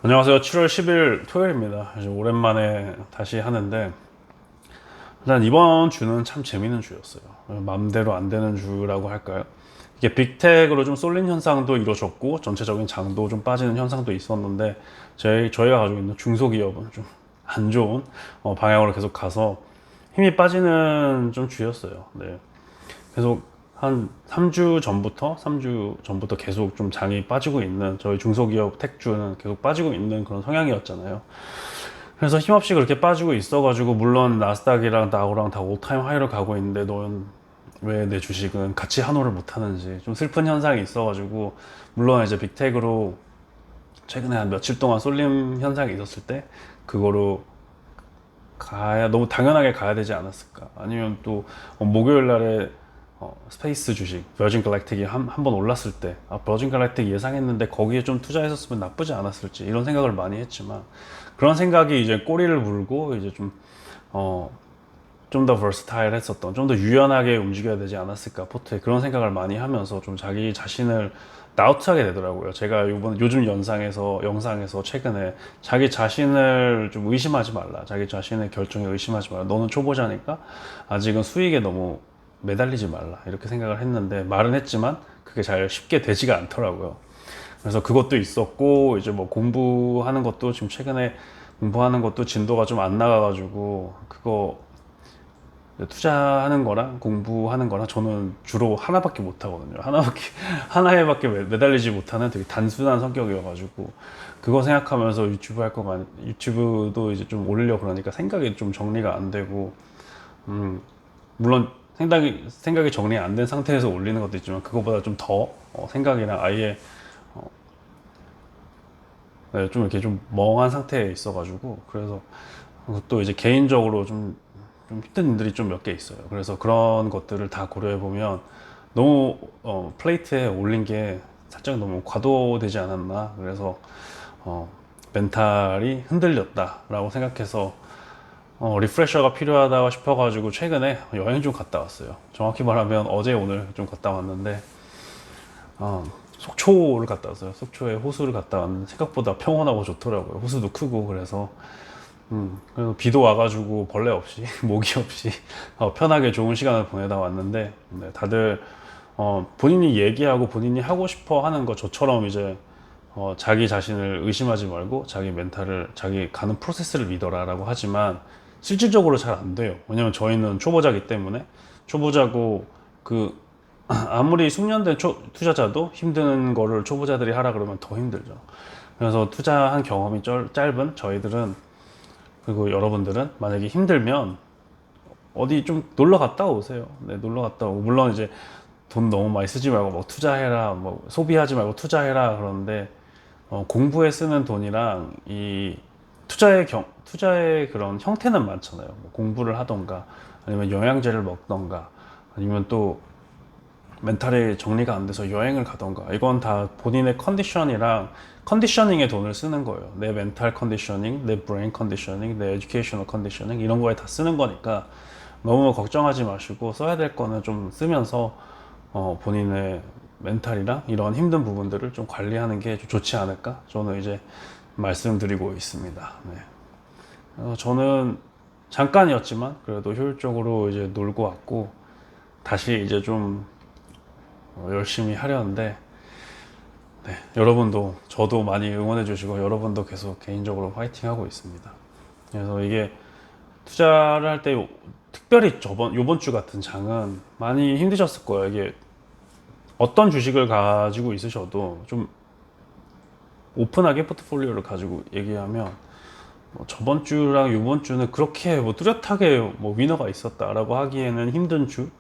안녕하세요. 7월 10일 토요일입니다. 이제 오랜만에 다시 하는데, 일단 이번 주는 참 재밌는 주였어요. 맘대로 안 되는 주라고 할까요? 이게 빅텍으로 좀 쏠린 현상도 이루어졌고, 전체적인 장도 좀 빠지는 현상도 있었는데, 저희가 가지고 있는 중소기업은 좀 안 좋은 방향으로 계속 가서 힘이 빠지는 좀 주였어요. 네. 계속 한 3주 전부터 계속 좀 장이 빠지고 있는 저희 중소기업 택주는 계속 빠지고 있는 그런 성향이었잖아요. 그래서 힘없이 그렇게 빠지고 있어가지고 물론 나스닥이랑 다우랑 다 올타임 하이를 가고 있는데 넌 왜 내 주식은 같이 환호를 못 하는지 좀 슬픈 현상이 있어가지고 물론 이제 빅텍으로 최근에 한 며칠 동안 쏠림 현상이 있었을 때 그거로 가야 너무 당연하게 가야 되지 않았을까. 아니면 또 목요일 날에 스페이스 주식 버진 갈랙틱이 한 번 올랐을 때 버진 갈랙틱 예상했는데 거기에 좀 투자했었으면 나쁘지 않았을지 이런 생각을 많이 했지만 그런 생각이 이제 꼬리를 물고 이제 좀 더 버스타일 했었던 좀 더 유연하게 움직여야 되지 않았을까 포트에 그런 생각을 많이 하면서 좀 자기 자신을 나우트하게 되더라고요. 제가 요즘 영상에서 최근에 자기 자신을 좀 의심하지 말라. 자기 자신의 결정에 의심하지 말라. 너는 초보자니까 아직은 수익에 너무 매달리지 말라. 이렇게 생각을 했는데 말은 했지만 그게 잘 쉽게 되지가 않더라고요. 그래서 그것도 있었고 이제 뭐 공부하는 것도 지금 최근에 공부하는 것도 진도가 좀 안 나가가지고 그거 투자하는 거랑 공부하는 거랑 저는 주로 하나밖에 못 하거든요. 하나에밖에 매달리지 못하는 되게 단순한 성격이어가지고 그거 생각하면서 유튜브도 이제 좀 올리려 그러니까 생각이 좀 정리가 안 되고 물론 생각이 정리 안 된 상태에서 올리는 것도 있지만 그거보다 좀 더 생각이랑 아예 네, 좀 이렇게 좀 멍한 상태에 있어가지고 그래서 또 이제 개인적으로 좀 힘든 일들이 좀 몇 개 있어요. 그래서 그런 것들을 다 고려해 보면 너무 플레이트에 올린 게 살짝 너무 과도되지 않았나. 그래서 어, 멘탈이 흔들렸다라고 생각해서 리프레셔가 필요하다 싶어가지고 최근에 여행 좀 갔다 왔어요. 정확히 말하면 어제 오늘 좀 갔다 왔는데 속초를 갔다 왔어요. 속초에 호수를 갔다 왔는데 생각보다 평온하고 좋더라고요. 호수도 크고 그래서 비도 와가지고 벌레 없이 모기 없이 편하게 좋은 시간을 보내다 왔는데 네, 다들 본인이 얘기하고 본인이 하고 싶어 하는 거 저처럼 이제 자기 자신을 의심하지 말고 자기 멘탈을 자기 가는 프로세스를 믿어라라고 하지만 실질적으로 잘 안 돼요. 왜냐면 저희는 초보자기 때문에 초보자고 그 아무리 숙련된 투자자도 힘든 거를 초보자들이 하라 그러면 더 힘들죠. 그래서 투자한 경험이 짧은 저희들은 그리고 여러분들은 만약에 힘들면 어디 좀 놀러 갔다 오세요. 네, 놀러 갔다 오고 물론 이제 돈 너무 많이 쓰지 말고 뭐 투자해라, 뭐 소비하지 말고 투자해라 그러는데 공부에 쓰는 돈이랑 이 투자의 그런 형태는 많잖아요. 뭐 공부를 하던가 아니면 영양제를 먹던가 아니면 또 멘탈이 정리가 안 돼서 여행을 가던가 이건 다 본인의 컨디션이랑 컨디셔닝에 돈을 쓰는 거예요. 내 멘탈 컨디셔닝, 내 브레인 컨디셔닝, 내 에듀케이셔널 컨디셔닝 이런 거에 다 쓰는 거니까 너무 걱정하지 마시고 써야 될 거는 좀 쓰면서 본인의 멘탈이랑 이런 힘든 부분들을 좀 관리하는 게 좀 좋지 않을까 저는 이제 말씀드리고 있습니다. 네. 저는 잠깐이었지만 그래도 효율적으로 이제 놀고 왔고 다시 이제 좀 열심히 하려는데 네, 여러분도 저도 많이 응원해 주시고 여러분도 계속 개인적으로 파이팅 하고 있습니다. 그래서 이게 투자를 할 때 특별히 요번 주 같은 장은 많이 힘드셨을 거예요. 이게 어떤 주식을 가지고 있으셔도 좀 오픈하게 포트폴리오를 가지고 얘기하면 뭐 저번 주랑 요번 주는 그렇게 뭐 뚜렷하게 뭐 위너가 있었다라고 하기에는 힘든 주.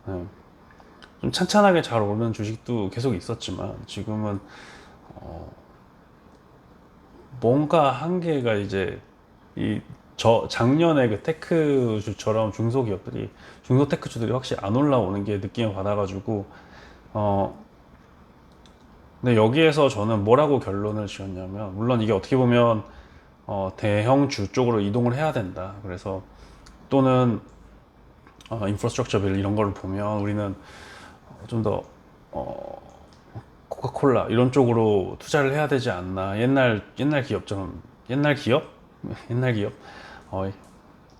네, 좀 찬찬하게 잘 오르는 주식도 계속 있었지만 지금은 뭔가 한계가 이제 작년에 그 테크주처럼 중소테크주들이 확실히 안 올라오는 게 느낌을 받아가지고 어 근데 여기에서 저는 뭐라고 결론을 지었냐면 물론 이게 어떻게 보면 대형주 쪽으로 이동을 해야 된다. 그래서 또는 인프라스트럭처 빌 이런 걸 보면 우리는 좀더 코카콜라 이런 쪽으로 투자를 해야 되지 않나. 옛날 기업처럼, 옛날 기업? 옛날 기업? 어,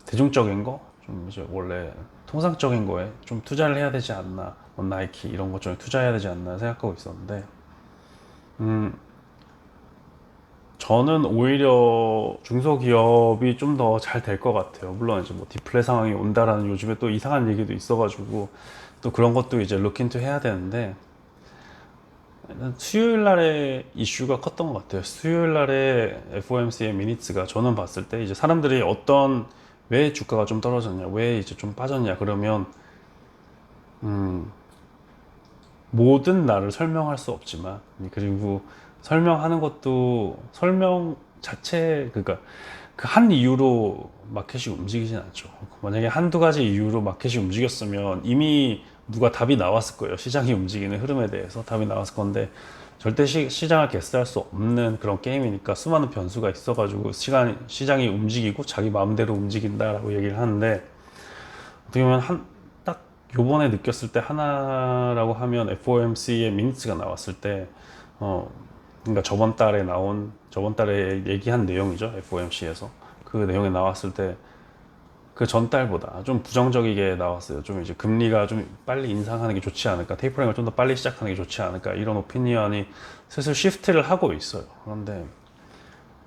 대중적인 거? 좀 이제 원래 통상적인 거에 좀 투자를 해야 되지 않나. 뭐 나이키 이런 것 좀 투자해야 되지 않나 생각하고 있었는데, 음, 저는 오히려 중소기업이 좀 더 잘 될 것 같아요. 물론 이제 뭐 디플레 상황이 온다라는 요즘에 또 이상한 얘기도 있어가지고 또 그런 것도 이제 루킨투 해야 되는데, 수요일 날에 이슈가 컸던 것 같아요. 수요일 날에 FOMC의 미니츠가 저는 봤을 때 이제 사람들이 왜 주가가 좀 떨어졌냐, 왜 이제 좀 빠졌냐 그러면 모든 날을 설명할 수 없지만, 그리고 설명하는 것도 설명 자체, 그러니까 그 한 이유로 마켓이 움직이진 않죠. 만약에 한두 가지 이유로 마켓이 움직였으면 이미 누가 답이 나왔을 거예요. 시장이 움직이는 흐름에 대해서 답이 나왔을 건데, 절대 시장을 개스할 수 없는 그런 게임이니까 수많은 변수가 있어가지고 시장이 움직이고 자기 마음대로 움직인다라고 얘기를 하는데, 어떻게 보면 딱 요번에 느꼈을 때 하나라고 하면 FOMC의 미니츠가 나왔을 때, 그러니까 저번 달에 얘기한 내용이죠. FOMC에서. 그 내용에 나왔을 때, 그 전달보다 좀 부정적이게 나왔어요. 좀 이제 금리가 좀 빨리 인상하는 게 좋지 않을까, 테이퍼링을 좀 더 빨리 시작하는 게 좋지 않을까, 이런 오피니언이 슬슬 시프트를 하고 있어요.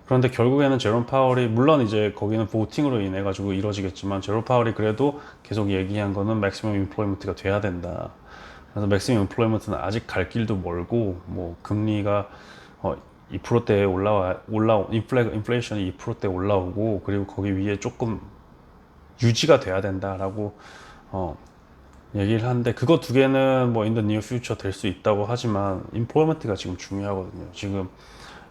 그런데 결국에는 제롬 파월이, 물론 이제 거기는 보팅으로 인해 가지고 이루어지겠지만, 제롬 파월이 그래도 계속 얘기한 거는 맥시멈 인플로이먼트가 돼야 된다. 그래서 맥시멈 인플로이먼트는 아직 갈 길도 멀고, 뭐 금리가 2%대에 인플레이션이 2%대 올라오고, 그리고 거기 위에 조금 유지가 돼야 된다라고 얘기를 하는데, 그거 두 개는 뭐 인더 니어 퓨처 될 수 있다고 하지만 인플로이먼트가 지금 중요하거든요. 지금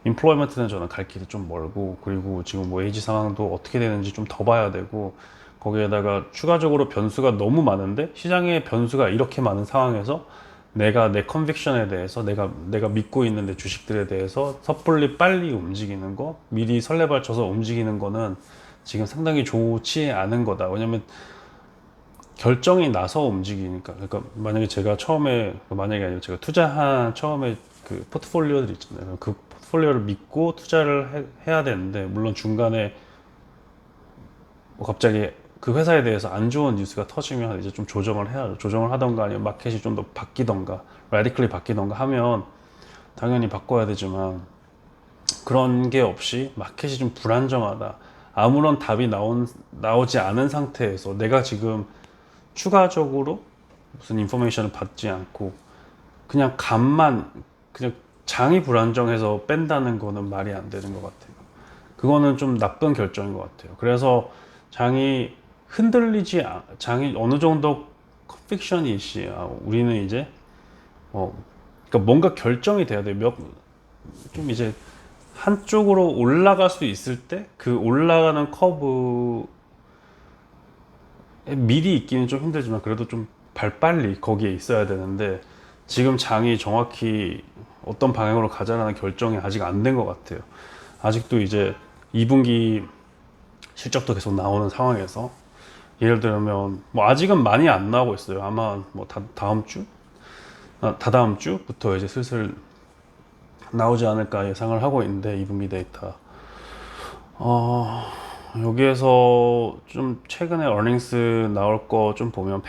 인플로이먼트는 저는 갈 길이 좀 멀고, 그리고 지금 뭐 에이지 상황도 어떻게 되는지 좀 더 봐야 되고, 거기에다가 추가적으로 변수가 너무 많은데, 시장의 변수가 이렇게 많은 상황에서 내가 내 컨빅션에 대해서, 내가 믿고 있는 내 주식들에 대해서 섣불리 빨리 움직이는 거, 미리 설레발쳐서 움직이는 거는 지금 상당히 좋지 않은 거다. 왜냐면 결정이 나서 움직이니까. 그러니까 만약에 아니라 제가 투자한 처음에 그 포트폴리오들 있잖아요. 그 포트폴리오를 믿고 투자를 해야 되는데, 물론 중간에 뭐 갑자기 그 회사에 대해서 안 좋은 뉴스가 터지면 이제 좀 조정을 해야죠. 조정을 하던가 아니면 마켓이 좀 더 바뀌던가, 라디클리 바뀌던가 하면 당연히 바꿔야 되지만, 그런 게 없이 마켓이 좀 불안정하다, 아무런 답이 나오지 않은 상태에서 내가 지금 추가적으로 무슨 인포메이션을 받지 않고 그냥 장이 불안정해서 뺀다는 거는 말이 안 되는 것 같아요. 그거는 좀 나쁜 결정인 것 같아요. 그래서 장이 어느 정도 컨빅션이 있어야 우리는 이제 그러니까 뭔가 결정이 돼야 돼요. 좀 이제 한쪽으로 올라갈 수 있을 때 그 올라가는 커브에 미리 있기는 좀 힘들지만, 그래도 좀 발빨리 거기에 있어야 되는데, 지금 장이 정확히 어떤 방향으로 가자라는 결정이 아직 안 된 것 같아요. 아직도 이제 2분기 실적도 계속 나오는 상황에서, 예를 들면 뭐 아직은 많이 안 나오고 있어요. 아마 뭐 다다음 주부터 이제 슬슬 나오지 않을까 예상을 하고 있는데, 2분기 데이터. 여기에서 좀 최근에 어닝스 나올 거 좀 보면,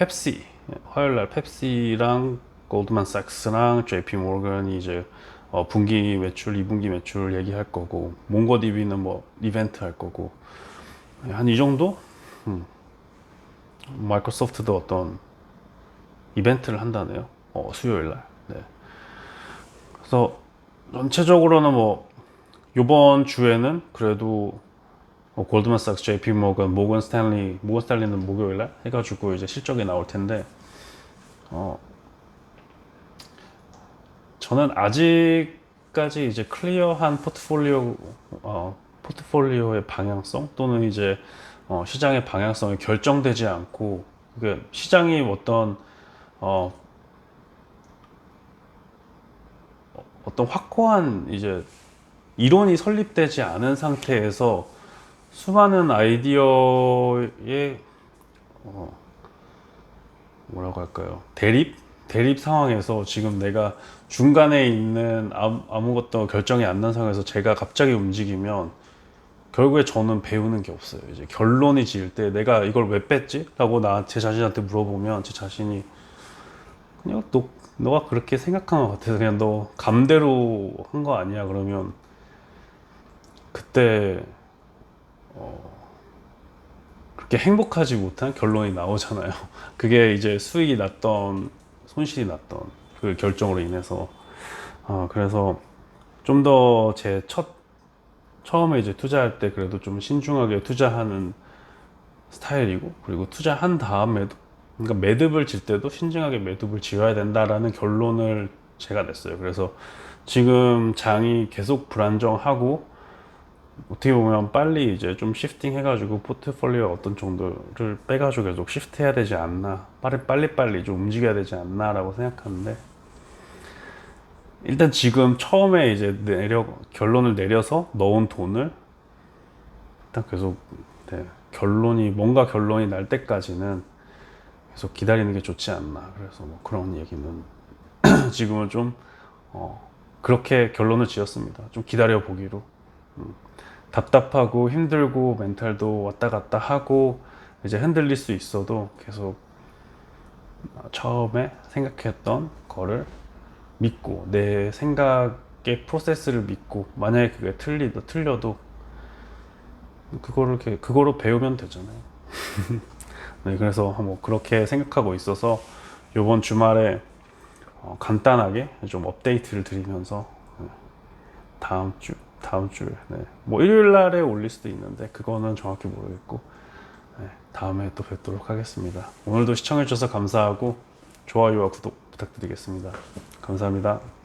화요일날 펩시랑 골드만삭스랑 JP 모건이 이제 분기 매출, 2분기 매출 얘기할 거고, 몽고디비는 뭐 이벤트 할 거고, 한 이 정도? 마이크로소프트도 어떤 이벤트를 한다네요. 수요일날. 네. 그래서 전체적으로는 뭐 요번 주에는 그래도 골드만삭스, JP 모건 스탠리는 목요일날 해가지고 이제 실적이 나올 텐데, 저는 아직까지 이제 클리어한 포트폴리오의 방향성, 또는 이제 시장의 방향성이 결정되지 않고, 그러니까 시장이 어떤 확고한 이제 이론이 설립되지 않은 상태에서 수많은 아이디어의 뭐라고 할까요? 대립 상황에서 지금 내가 중간에 있는 아무것도 결정이 안 난 상황에서 제가 갑자기 움직이면 결국에 저는 배우는 게 없어요. 이제 결론이 지을 때 내가 이걸 왜 뺐지? 라고 제 자신한테 물어보면 제 자신이 그냥 너가 그렇게 생각한 것 같아서 그냥 너 감대로 한 거 아니야? 그러면 그때 그렇게 행복하지 못한 결론이 나오잖아요. 그게 이제 수익이 났던 손실이 났던 그 결정으로 인해서 그래서 좀 더 처음에 이제 투자할 때 그래도 좀 신중하게 투자하는 스타일이고, 그리고 투자한 다음에도, 그러니까 매듭을 질 때도 신중하게 매듭을 지어야 된다라는 결론을 제가 냈어요. 그래서 지금 장이 계속 불안정하고, 어떻게 보면 빨리 이제 좀 시프팅 해가지고 포트폴리오 어떤 정도를 빼가지고 계속 시프트 해야 되지 않나, 빨리빨리 좀 움직여야 되지 않나라고 생각하는데, 일단 지금 처음에 이제 결론을 내려서 넣은 돈을 일단 계속, 네, 뭔가 결론이 날 때까지는 계속 기다리는 게 좋지 않나. 그래서 뭐 그런 얘기는 지금은 좀 그렇게 결론을 지었습니다. 좀 기다려 보기로. 답답하고 힘들고 멘탈도 왔다 갔다 하고 이제 흔들릴 수 있어도 계속 처음에 생각했던 거를 믿고, 내 생각의 프로세스를 믿고, 만약에 그게 틀려도 그거로 배우면 되잖아요. 네, 그래서 뭐 그렇게 생각하고 있어서 이번 주말에 간단하게 좀 업데이트를 드리면서 다음 주에, 네, 뭐 일요일 날에 올릴 수도 있는데 그거는 정확히 모르겠고, 네, 다음에 또 뵙도록 하겠습니다. 오늘도 시청해 주셔서 감사하고 좋아요와 구독 부탁드리겠습니다. 감사합니다.